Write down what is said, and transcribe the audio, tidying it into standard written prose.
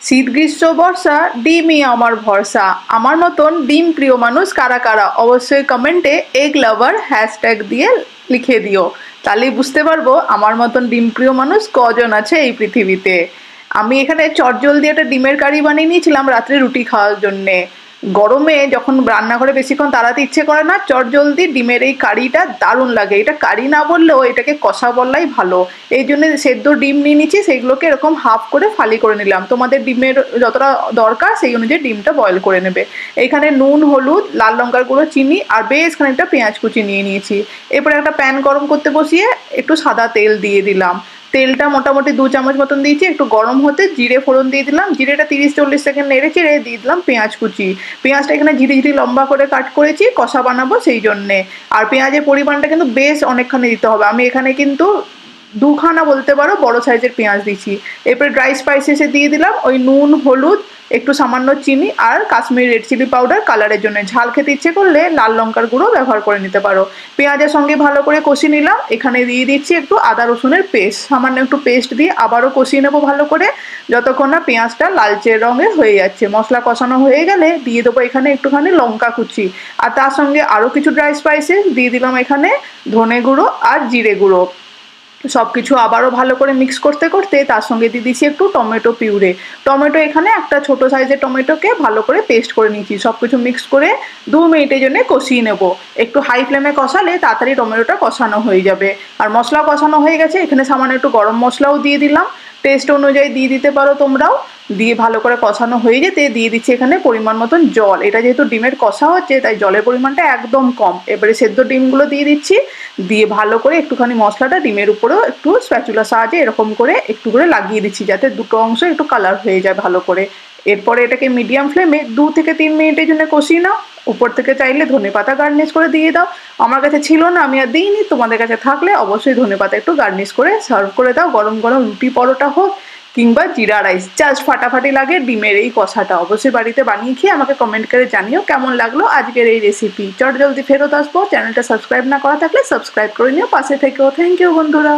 শীত গ্রীষ্ম বর্ষা ডিমই আমার ভরসা। আমার মতন ডিম প্রিয় মানুষ কারা কারা অবশ্যই কমেন্টে এগ লাভার হ্যাশট্যাগ দিয়ে লিখে দিও। তাহলেই বুঝতে পারবো আমার মতন ডিম প্রিয় মানুষ কজন আছে এই পৃথিবীতে। আমি এখানে চটজলদি একটা ডিমের কারি বানিয়ে নিয়েছিলাম রাত্রে রুটি খাওয়ার জন্যে। গরমে যখন রান্নাঘরে বেশিক্ষণ দাঁড়াতে ইচ্ছে করে না, চটজলদি ডিমের এই কারিটা দারুণ লাগে। এটা কারি না বললেও এটাকে কষা বললেই ভালো। এই জন্য সেদ্ধ ডিম নিয়ে নিচ্ছি, সেইগুলোকে এরকম হাফ করে ফালি করে নিলাম। তোমাদের ডিমের যতটা দরকার সেই অনুযায়ী ডিমটা বয়েল করে নেবে। এখানে নুন, হলুদ, লাল লঙ্কার গুঁড়ো, চিনি আর বেশ খানিকটা পেঁয়াজ কুচি নিয়ে নিয়েছি। এরপরে একটা প্যান গরম করতে বসিয়ে একটু সাদা তেল দিয়ে দিলাম। তেলটা মোটামুটি 2 চামচ মতন দিয়েছি। একটু গরম হতে জিরে ফোড়ন দিয়ে দিলাম। জিরেটা 30-40 সেকেন্ড নেড়ে চেড়ে দিয়ে দিলাম পেঁয়াজ কুচি। পেঁয়াজটা এখানে ঝিরি ঝিরি লম্বা করে কাট করেছি, কষা বানাবো সেই জন্যে। আর পেঁয়াজের পরিমাণটা কিন্তু বেশ অনেকখানি দিতে হবে। আমি এখানে কিন্তু দুখানা বলতে পারো বড় সাইজের পেঁয়াজ দিচ্ছি। এরপরে ড্রাই স্পাইসেসে দিয়ে দিলাম ওই নুন, হলুদ, একটু সামান্য চিনি আর কাশ্মীরি রেড চিলি পাউডার কালারের জন্য। ঝাল খেতে ইচ্ছে করলে লাল লঙ্কার গুঁড়ো ব্যবহার করে নিতে পারো। পেঁয়াজের সঙ্গে ভালো করে কষিয়ে নিলাম। এখানে দিয়ে দিচ্ছি একটু আদা রসুনের পেস্ট, সামান্য একটু পেস্ট দিয়ে আবারও কষিয়ে নেবো ভালো করে, যতক্ষণ না পেঁয়াজটা লালচে রঙের হয়ে যাচ্ছে। মশলা কষানো হয়ে গেলে দিয়ে দেবো এখানে একটুখানি লঙ্কা কুচি, আর তার সঙ্গে আরও কিছু ড্রাই স্পাইসেস দিয়ে দিলাম এখানে ধনে গুঁড়ো আর জিরে গুঁড়ো। সবকিছু আবারও ভালো করে মিক্স করতে করতে তার সঙ্গে দিয়ে দিচ্ছি একটু টমেটো পিউরে। টমেটো এখানে একটা ছোট সাইজের টমেটোকে ভালো করে পেস্ট করে নিচ্ছি। সবকিছু মিক্স করে 2 মিনিটের জন্য কষিয়ে নেব। একটু হাই ফ্লেমে কষালে তাড়াতাড়ি টমেটোটা কষানো হয়ে যাবে। আর মশলা কষানো হয়ে গেছে, এখানে সামান্য একটু গরম মশলাও দিয়ে দিলাম। টেস্ট অনুযায়ী দিয়ে দিতে পারো তোমরাও। দিয়ে ভালো করে কষানো হয়ে যেতে দিয়ে দিচ্ছি এখানে পরিমাণ মতন জল। এটা যেহেতু ডিমের কষা হচ্ছে তাই জলের পরিমাণটা একদম কম। এবারে সেদ্ধ ডিমগুলো দিয়ে দিচ্ছি। দিয়ে ভালো করে একটুখানি মশলাটা ডিমের উপরেও একটু স্প্যাচুলার সাহায্যে এরকম করে একটু করে লাগিয়ে দিচ্ছি, যাতে দুটো অংশ একটু কালার হয়ে যায় ভালো করে। এরপরে এটাকে মিডিয়াম ফ্লেমে 2 থেকে 3 মিনিটের জন্য কষিয়ে নাও। উপর থেকে চাইলে ধনেপাতা গার্নিশ করে দিয়ে দাও। আমার কাছে ছিল না, আমি আর দিইনি। তোমাদের কাছে থাকলে অবশ্যই ধনেপাতা একটু গার্নিশ করে সার্ভ করে দাও। গরম গরম রুটি, পরোটা হোক কিংবা জিরা রাইস, জাস্ট ফাটাফাটি লাগে ডিমের এই কষাটা। অবশ্যই বাড়িতে বানিয়ে খেয়ে আমাকে কমেন্ট করে জানিও কেমন লাগলো আজকের এই রেসিপি। চট জলদি ফেরত আসবো। চ্যানেলটা সাবস্ক্রাইব না করা থাকলে সাবস্ক্রাইব করে নিও, পাশে থেকেও। থ্যাংক ইউ বন্ধুরা।